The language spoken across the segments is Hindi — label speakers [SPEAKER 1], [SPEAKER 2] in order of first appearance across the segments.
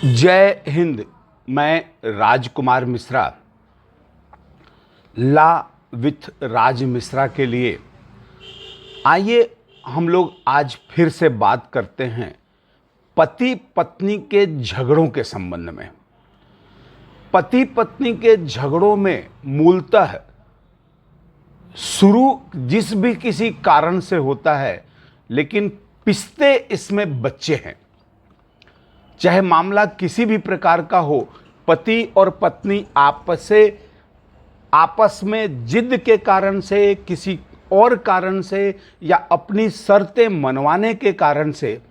[SPEAKER 1] जय हिंद। मैं राजकुमार मिश्रा ला विथ राज मिश्रा के लिए आइए हम लोग आज फिर से बात करते हैं पति पत्नी के झगड़ों के संबंध में। पति पत्नी के झगड़ों में मूलतः शुरू जिस भी किसी कारण से होता है, लेकिन पिसते इसमें बच्चे हैं। चाहे मामला किसी भी प्रकार का हो, पति और पत्नी आपस में जिद के कारण से, किसी और कारण से या अपनी शर्तें मनवाने के कारण से,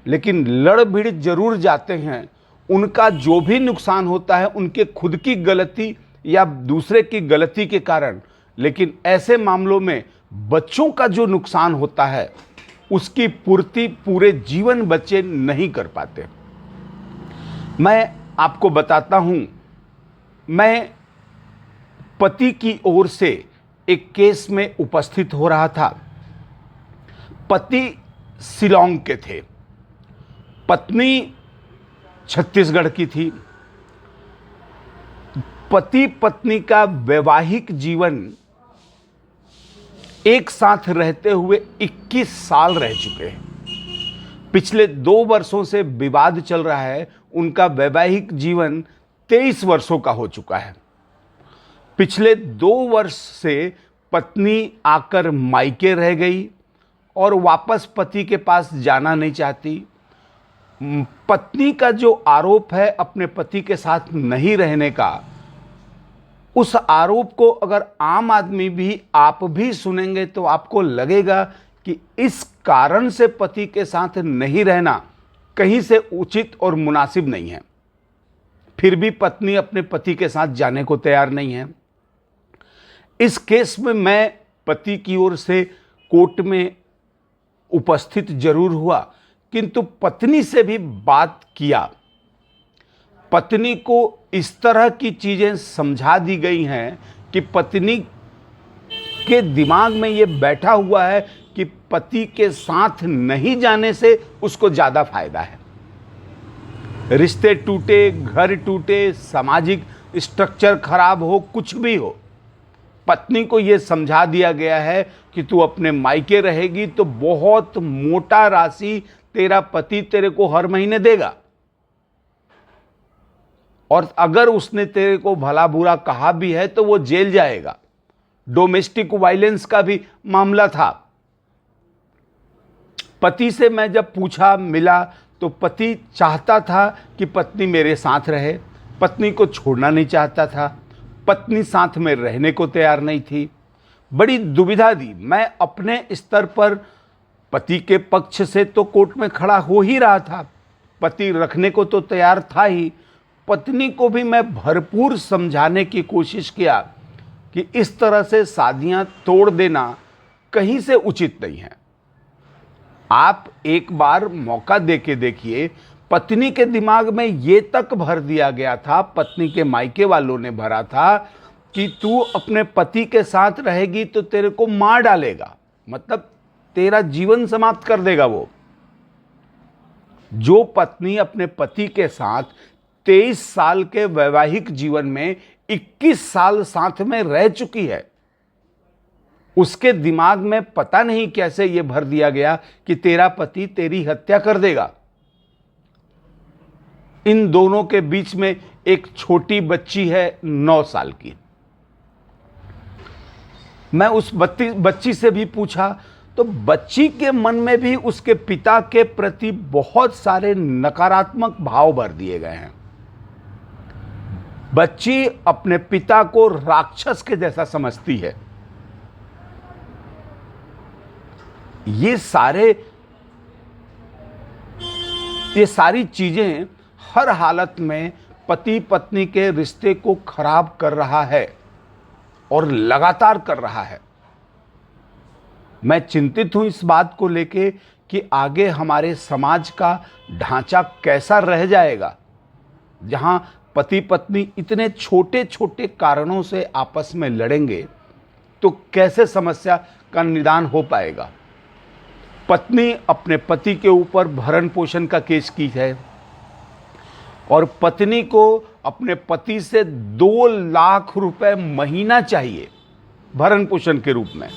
[SPEAKER 1] लेकिन लड़ भिड़ जरूर जाते हैं। उनका जो भी नुकसान होता है उनके खुद की गलती या दूसरे की गलती के कारण, लेकिन ऐसे मामलों में बच्चों का जो नुकसान होता है उसकी पूर्ति पूरे जीवन बच्चे नहीं कर पाते। मैं आपको बताता हूं, मैं पति की ओर से एक केस में उपस्थित हो रहा था। पति शिलांग के थे, पत्नी छत्तीसगढ़ की थी। पति पत्नी का वैवाहिक जीवन एक साथ रहते हुए 21 साल रह चुके हैं। पिछले 2 वर्षों से विवाद चल रहा है। उनका वैवाहिक जीवन 23 वर्षों का हो चुका है। पिछले 2 वर्ष से पत्नी आकर मायके रह गई और वापस पति के पास जाना नहीं चाहती। पत्नी का जो आरोप है अपने पति के साथ नहीं रहने का, उस आरोप को अगर आम आदमी भी, आप भी सुनेंगे तो आपको लगेगा कि इस कारण से पति के साथ नहीं रहना कहीं से उचित और मुनासिब नहीं है। फिर भी पत्नी अपने पति के साथ जाने को तैयार नहीं है। इस केस में मैं पति की ओर से कोर्ट में उपस्थित जरूर हुआ, किंतु पत्नी से भी बात किया। पत्नी को इस तरह की चीजें समझा दी गई हैं कि पत्नी के दिमाग में ये बैठा हुआ है कि पति के साथ नहीं जाने से उसको ज्यादा फायदा है। रिश्ते टूटे, घर टूटे, सामाजिक स्ट्रक्चर खराब हो, कुछ भी हो, पत्नी को यह समझा दिया गया है कि तू अपने मायके रहेगी तो बहुत मोटा राशि तेरा पति तेरे को हर महीने देगा, और अगर उसने तेरे को भला बुरा कहा भी है तो वो जेल जाएगा। डोमेस्टिक वायलेंस का भी मामला था। पति से मैं जब पूछा, मिला, तो पति चाहता था कि पत्नी मेरे साथ रहे, पत्नी को छोड़ना नहीं चाहता था, पत्नी साथ में रहने को तैयार नहीं थी। बड़ी दुविधा दी। मैं अपने स्तर पर पति के पक्ष से तो कोर्ट में खड़ा हो ही रहा था, पति रखने को तो तैयार था ही। पत्नी को भी मैं भरपूर समझाने की कोशिश किया कि इस तरह से शादियां तोड़ देना कहीं से उचित नहीं है। आप एक बार मौका देके देखिए। पत्नी के दिमाग में ये तक भर दिया गया था, पत्नी के मायके वालों ने भरा था कि तू अपने पति के साथ रहेगी तो तेरे को मार डालेगा, मतलब तेरा जीवन समाप्त कर देगा। वो जो पत्नी अपने पति के साथ 23 साल के वैवाहिक जीवन में 21 साल साथ में रह चुकी है, उसके दिमाग में पता नहीं कैसे यह भर दिया गया कि तेरा पति तेरी हत्या कर देगा। इन दोनों के बीच में एक छोटी बच्ची है 9 साल की। मैं उस बच्ची से भी पूछा तो बच्ची के मन में भी उसके पिता के प्रति बहुत सारे नकारात्मक भाव भर दिए गए हैं। बच्ची अपने पिता को राक्षस के जैसा समझती है। ये सारी चीजें हर हालत में पति पत्नी के रिश्ते को खराब कर रहा है और लगातार कर रहा है। मैं चिंतित हूं इस बात को लेके कि आगे हमारे समाज का ढांचा कैसा रह जाएगा, जहां पति पत्नी इतने छोटे छोटे कारणों से आपस में लड़ेंगे तो कैसे समस्या का निदान हो पाएगा। पत्नी अपने पति के ऊपर भरण पोषण का केस की है और पत्नी को अपने पति से 2 लाख रुपए महीना चाहिए भरण पोषण के रूप में,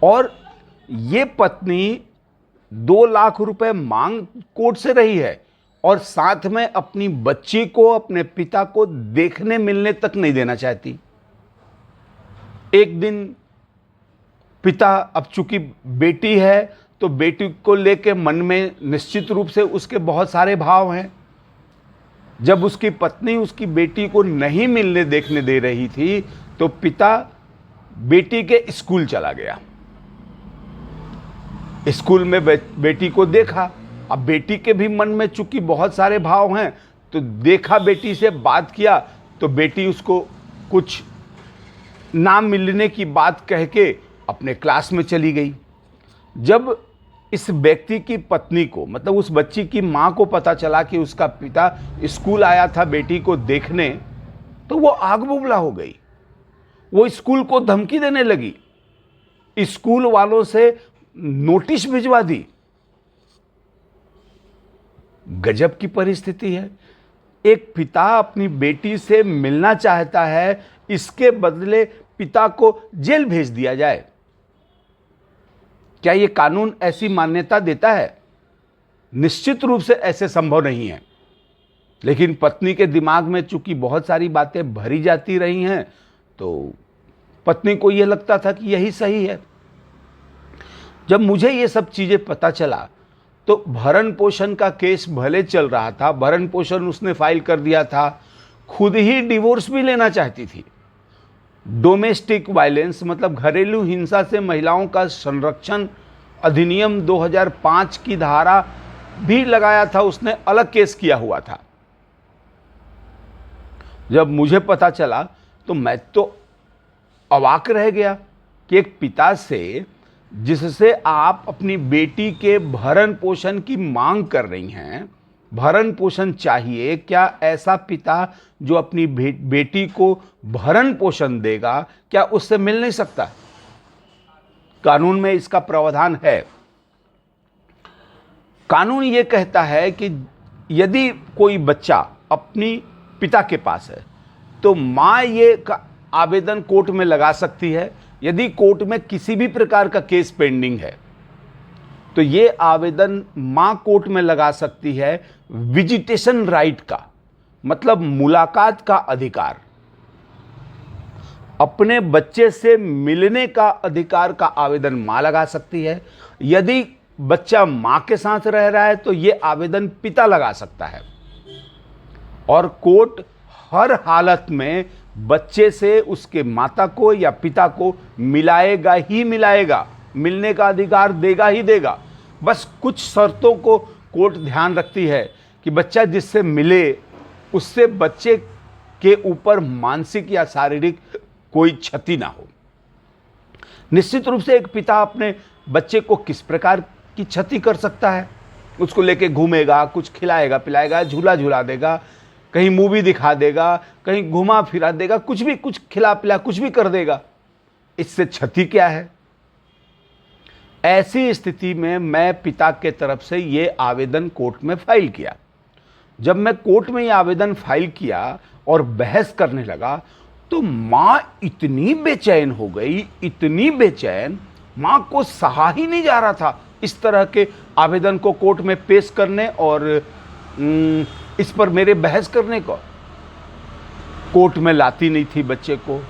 [SPEAKER 1] और ये पत्नी 2 लाख रुपए मांग कोर्ट से रही है और साथ में अपनी बच्ची को, अपने पिता को देखने मिलने तक नहीं देना चाहती। एक दिन पिता, अब चूंकि बेटी है तो बेटी को लेके मन में निश्चित रूप से उसके बहुत सारे भाव हैं। जब उसकी पत्नी उसकी बेटी को नहीं मिलने देखने दे रही थी तो पिता बेटी के स्कूल चला गया। स्कूल में बेटी को देखा। अब बेटी के भी मन में चूंकि बहुत सारे भाव हैं तो देखा, बेटी से बात किया तो बेटी उसको कुछ ना मिलने की बात कह के अपने क्लास में चली गई। जब इस व्यक्ति की पत्नी को, मतलब उस बच्ची की मां को पता चला कि उसका पिता स्कूल आया था बेटी को देखने, तो वो आग बबूला हो गई। वो स्कूल को धमकी देने लगी, स्कूल वालों से नोटिस भिजवा दी। गजब की परिस्थिति है। एक पिता अपनी बेटी से मिलना चाहता है, इसके बदले पिता को जेल भेज दिया जाए। क्या यह कानून ऐसी मान्यता देता है? निश्चित रूप से ऐसे संभव नहीं है। लेकिन पत्नी के दिमाग में चूंकि बहुत सारी बातें भरी जाती रही हैं तो पत्नी को यह लगता था कि यही सही है। जब मुझे ये सब चीजें पता चला तो भरण पोषण का केस भले चल रहा था, भरण पोषण उसने फाइल कर दिया था, खुद ही डिवोर्स भी लेना चाहती थी। डोमेस्टिक वायलेंस मतलब घरेलू हिंसा से महिलाओं का संरक्षण अधिनियम 2005 की धारा भी लगाया था, उसने अलग केस किया हुआ था। जब मुझे पता चला तो मैं तो अवाक रह गया कि एक पिता से, जिससे आप अपनी बेटी के भरण पोषण की मांग कर रही हैं, भरण पोषण चाहिए, क्या ऐसा पिता जो अपनी बेटी को भरण पोषण देगा, क्या उससे मिल नहीं सकता? कानून में इसका प्रावधान है। कानून यह कहता है कि यदि कोई बच्चा अपनी पिता के पास है तो मां ये आवेदन कोर्ट में लगा सकती है। यदि कोर्ट में किसी भी प्रकार का केस पेंडिंग है तो ये आवेदन मां कोर्ट में लगा सकती है विजिटेशन राइट का, मतलब मुलाकात का अधिकार, अपने बच्चे से मिलने का अधिकार का आवेदन मां लगा सकती है। यदि बच्चा मां के साथ रह रहा है तो यह आवेदन पिता लगा सकता है। और कोर्ट हर हालत में बच्चे से उसके माता को या पिता को मिलाएगा ही मिलाएगा, मिलने का अधिकार देगा ही देगा। बस कुछ शर्तों को कोर्ट ध्यान रखती है कि बच्चा जिससे मिले उससे बच्चे के ऊपर मानसिक या शारीरिक कोई क्षति ना हो। निश्चित रूप से एक पिता अपने बच्चे को किस प्रकार की क्षति कर सकता है? उसको लेके घूमेगा, कुछ खिलाएगा पिलाएगा, झूला झूला देगा, कहीं मूवी दिखा देगा, कहीं घुमा फिरा देगा, कुछ भी, कुछ खिला पिला कुछ भी कर देगा। इससे क्षति क्या है? ऐसी स्थिति में मैं पिता के तरफ से ये आवेदन कोर्ट में फाइल किया। जब मैं कोर्ट में ये आवेदन फाइल किया और बहस करने लगा तो मां इतनी बेचैन हो गई, इतनी बेचैन, मां को सहा ही नहीं जा रहा था इस तरह के आवेदन को कोर्ट में पेश करने और इस पर मेरे बहस करने को। कोर्ट में लाती नहीं थी बच्चे को।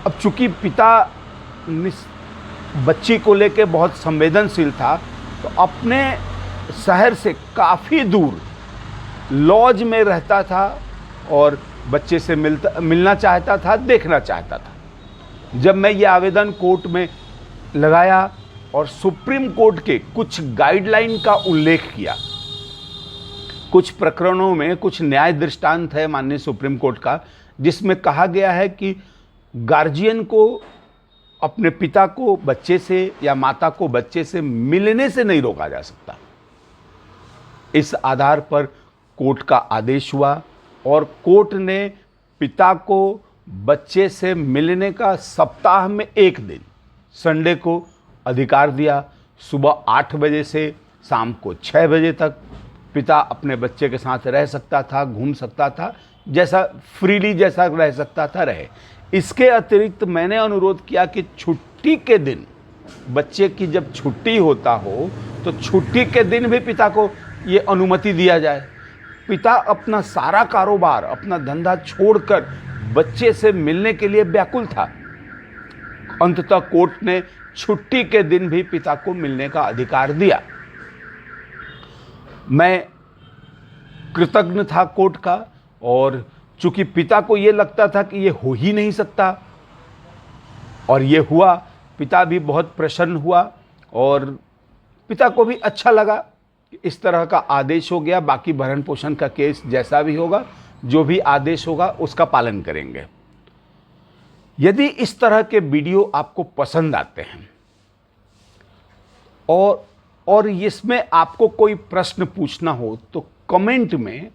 [SPEAKER 1] अब चूंकि पिता बच्ची को लेके बहुत संवेदनशील था तो अपने शहर से काफ़ी दूर लॉज में रहता था और बच्चे से मिलना चाहता था, देखना चाहता था। जब मैं ये आवेदन कोर्ट में लगाया और सुप्रीम कोर्ट के कुछ गाइडलाइन का उल्लेख किया, कुछ प्रकरणों में कुछ न्याय दृष्टांत है माननीय सुप्रीम कोर्ट का, जिसमें कहा गया है कि गार्जियन को अपने पिता को बच्चे से या माता को बच्चे से मिलने से नहीं रोका जा सकता। इस आधार पर कोर्ट का आदेश हुआ और कोर्ट ने पिता को बच्चे से मिलने का सप्ताह में एक दिन, संडे को अधिकार दिया, सुबह 8 बजे से शाम को 6 बजे तक। पिता अपने बच्चे के साथ रह सकता था, घूम सकता था, जैसा फ्रीली जैसा रह सकता था रहे। इसके अतिरिक्त मैंने अनुरोध किया कि छुट्टी के दिन, बच्चे की जब छुट्टी होता हो तो छुट्टी के दिन भी पिता को ये अनुमति दिया जाए। पिता अपना सारा कारोबार, अपना धंधा छोड़कर बच्चे से मिलने के लिए व्याकुल था। अंततः कोर्ट ने छुट्टी के दिन भी पिता को मिलने का अधिकार दिया। मैं कृतज्ञ था कोर्ट का, और चूंकि पिता को यह लगता था कि यह हो ही नहीं सकता और ये हुआ, पिता भी बहुत प्रसन्न हुआ और पिता को भी अच्छा लगा कि इस तरह का आदेश हो गया। बाकी भरण पोषण का केस जैसा भी होगा, जो भी आदेश होगा उसका पालन करेंगे। यदि इस तरह के वीडियो आपको पसंद आते हैं और इसमें आपको कोई प्रश्न पूछना हो तो कमेंट में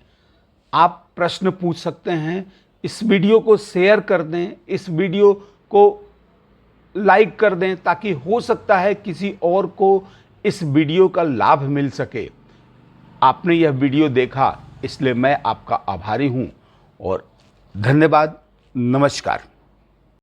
[SPEAKER 1] आप प्रश्न पूछ सकते हैं। इस वीडियो को शेयर कर दें, इस वीडियो को लाइक कर दें, ताकि हो सकता है किसी और को इस वीडियो का लाभ मिल सके। आपने यह वीडियो देखा, इसलिए मैं आपका आभारी हूं और धन्यवाद। नमस्कार।